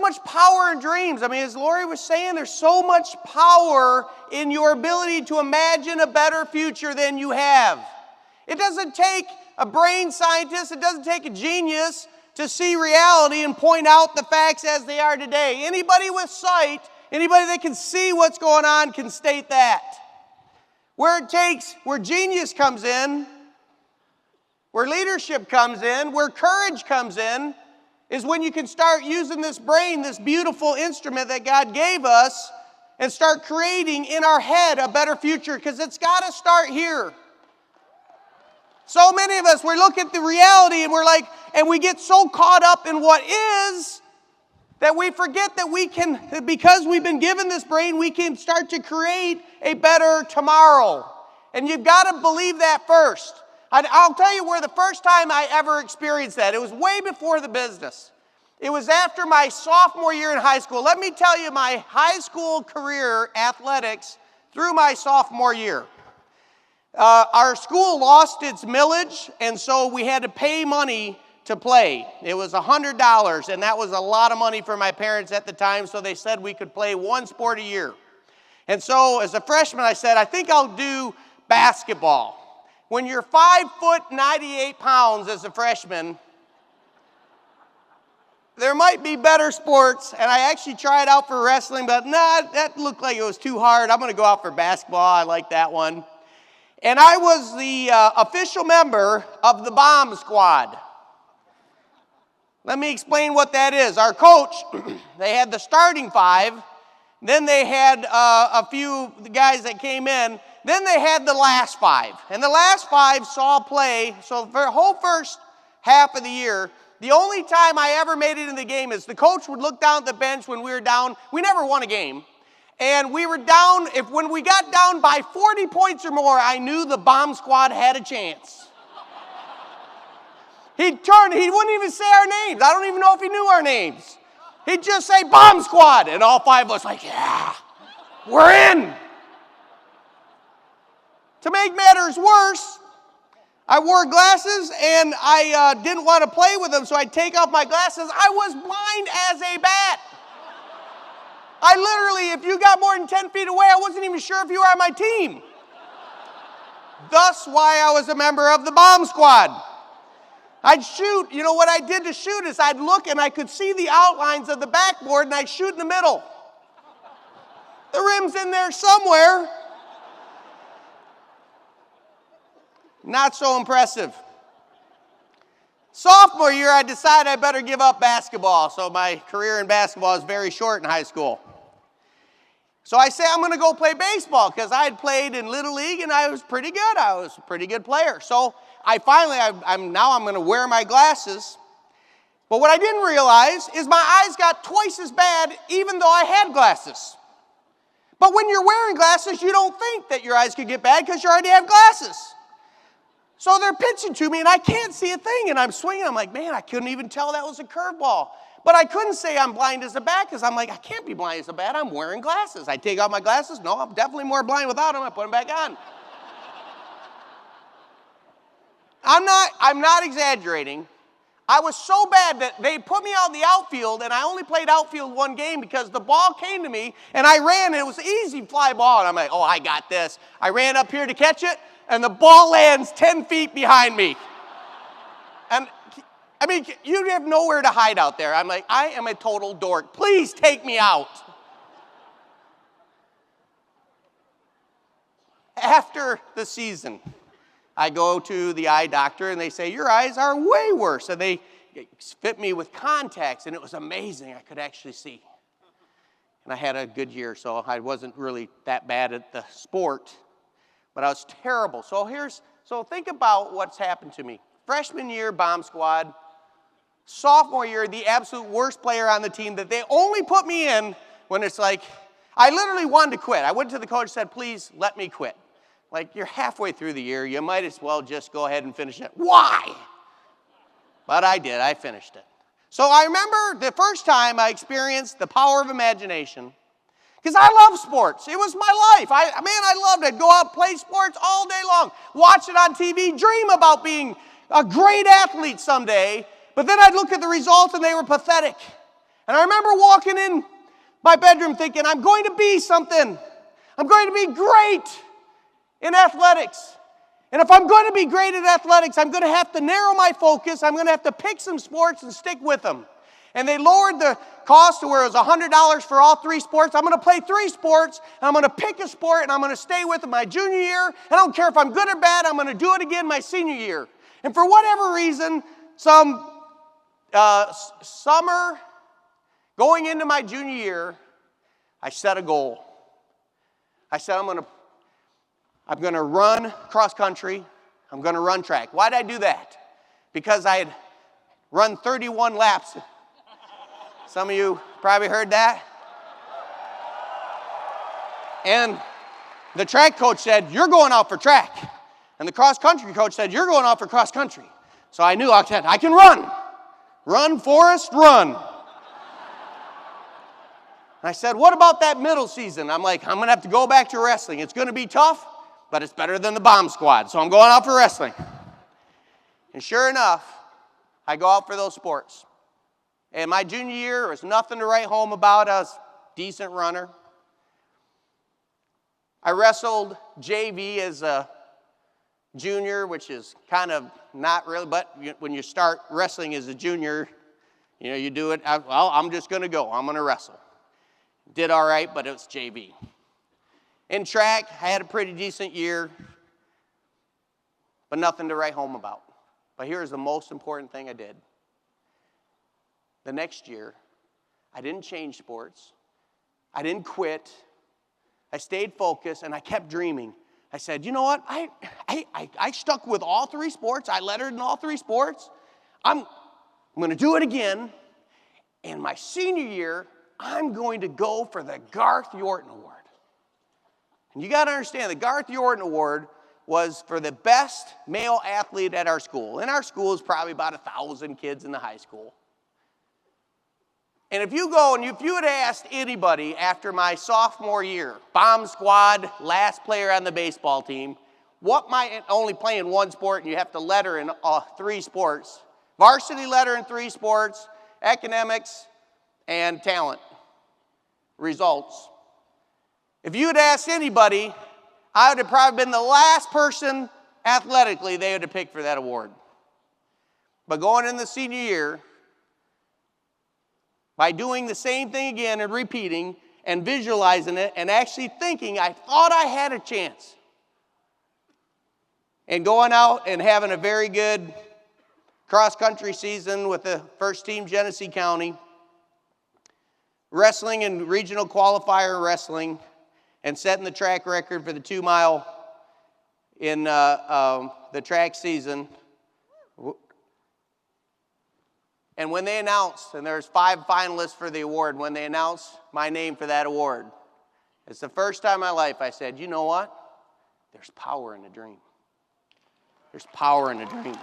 much power in dreams. I mean, as Lori was saying, there's so much power in your ability to imagine a better future than you have. It doesn't take a brain scientist, it doesn't take a genius to see reality and point out the facts as they are today. Anybody with sight, anybody that can see what's going on can state that. Where genius comes in, where leadership comes in, where courage comes in, is when you can start using this brain, this beautiful instrument that God gave us, and start creating in our head a better future, because it's got to start here. So many of us, we look at the reality and we're like, and we get so caught up in what is, that we forget that we can, because we've been given this brain, we can start to create a better tomorrow. And you've got to believe that first. I'll tell you where the first time I ever experienced that. It was way before the business. It was after my sophomore year in high school. Let me tell you my high school career athletics through my sophomore year. Our school lost its millage, and so we had to pay money to play. It was $100, and that was a lot of money for my parents at the time, so they said we could play one sport a year. And so as a freshman, I said, I think I'll do basketball. When you're 5 foot 98 pounds as a freshman, there might be better sports, and I actually tried out for wrestling, but that looked like it was too hard. I'm going to go out for basketball. I like that one. And I was the official member of the bomb squad. Let me explain what that is. Our coach, they had the starting five, then they had a few guys that came in, then they had the last five. And the last five saw play, so for the whole first half of the year, the only time I ever made it in the game is the coach would look down at the bench when we were down. We never won a game. And we were down, when we got down by 40 points or more, I knew the bomb squad had a chance. He wouldn't even say our names. I don't even know if he knew our names. He'd just say, bomb squad. And all five of us like, yeah, we're in. To make matters worse, I wore glasses and I didn't want to play with them, so I'd take off my glasses. I was blind as a bat. I literally, if you got more than 10 feet away, I wasn't even sure if you were on my team. Thus why I was a member of the bomb squad. I'd shoot. You know what I did to shoot is I'd look and I could see the outlines of the backboard and I'd shoot in the middle. The rim's in there somewhere. Not so impressive. Sophomore year, I decided I better give up basketball. So my career in basketball was very short in high school. So I say I'm going to go play baseball because I had played in Little League and I was pretty good. I was a pretty good player. So I'm going to wear my glasses. But what I didn't realize is my eyes got twice as bad even though I had glasses. But when you're wearing glasses, you don't think that your eyes could get bad because you already have glasses. So they're pitching to me, and I can't see a thing, and I'm swinging. I'm like, man, I couldn't even tell that was a curveball. But I couldn't say I'm blind as a bat because I'm like, I can't be blind as a bat. I'm wearing glasses. I take off my glasses. No, I'm definitely more blind without them. I put them back on. I'm not exaggerating. I was so bad that they put me out in the outfield, and I only played outfield one game because the ball came to me, and I ran, and it was an easy fly ball. And I'm like, oh, I got this. I ran up here to catch it. And the ball lands 10 feet behind me. And, I mean, you have nowhere to hide out there. I'm like, I am a total dork. Please take me out. After the season, I go to the eye doctor, and they say, your eyes are way worse. And they fit me with contacts, and it was amazing. I could actually see. And I had a good year, so I wasn't really that bad at the sport. But I was terrible. So think about what's happened to me. Freshman year, bomb squad. Sophomore year, the absolute worst player on the team that they only put me in when it's like, I literally wanted to quit. I went to the coach and said, please let me quit. Like, you're halfway through the year. You might as well just go ahead and finish it. Why? But I did. I finished it. So I remember the first time I experienced the power of imagination. Because I love sports. It was my life. I loved it. Go out, play sports all day long. Watch it on TV. Dream about being a great athlete someday. But then I'd look at the results and they were pathetic. And I remember walking in my bedroom thinking, I'm going to be something. I'm going to be great in athletics. And if I'm going to be great at athletics, I'm going to have to narrow my focus. I'm going to have to pick some sports and stick with them. And they lowered the cost to where it was $100 for all 3 sports. I'm going to play 3 sports, and I'm going to pick a sport, and I'm going to stay with it my junior year. And I don't care if I'm good or bad, I'm going to do it again my senior year. And for whatever reason, some summer going into my junior year, I set a goal. I said, I'm going to run cross country. I'm going to run track. Why did I do that? Because I had run 31 laps. Some of you probably heard that. And the track coach said, you're going out for track. And the cross country coach said, you're going out for cross country. So I knew I can run. Run, Forrest, run. And I said, what about that middle season? I'm like, I'm going to have to go back to wrestling. It's going to be tough, but it's better than the bomb squad. So I'm going out for wrestling. And sure enough, I go out for those sports. And my junior year, there was nothing to write home about. I was a decent runner. I wrestled JV as a junior, which is kind of not really, but when you start wrestling as a junior, you do it, well, I'm just going to go. I'm going to wrestle. Did all right, but it was JV. In track, I had a pretty decent year, but nothing to write home about. But here's the most important thing I did. The next year, I didn't change sports. I didn't quit. I stayed focused, and I kept dreaming. I said, you know what? I stuck with all 3 sports. I lettered in all 3 sports. I'm going to do it again. And my senior year, I'm going to go for the Garth Yorton Award. And you got to understand, the Garth Yorton Award was for the best male athlete at our school. And our school is probably about 1,000 kids in the high school. And if you go and if you had asked anybody after my sophomore year, bomb squad, last player on the baseball team, what might only playing 1 sport and you have to letter in 3 sports, varsity letter in 3 sports, academics, and talent, results. If you had asked anybody, I would have probably been the last person athletically they would have picked for that award. But going in the senior year, by doing the same thing again and repeating and visualizing it and actually thinking I thought I had a chance. And going out and having a very good cross-country season with the first team Genesee County, wrestling and regional qualifier wrestling, and setting the track record for the 2-mile in the track season. And when they announced, and there's 5 finalists for the award, when they announced my name for that award, it's the first time in my life I said, you know what? There's power in a dream. There's power in a dream.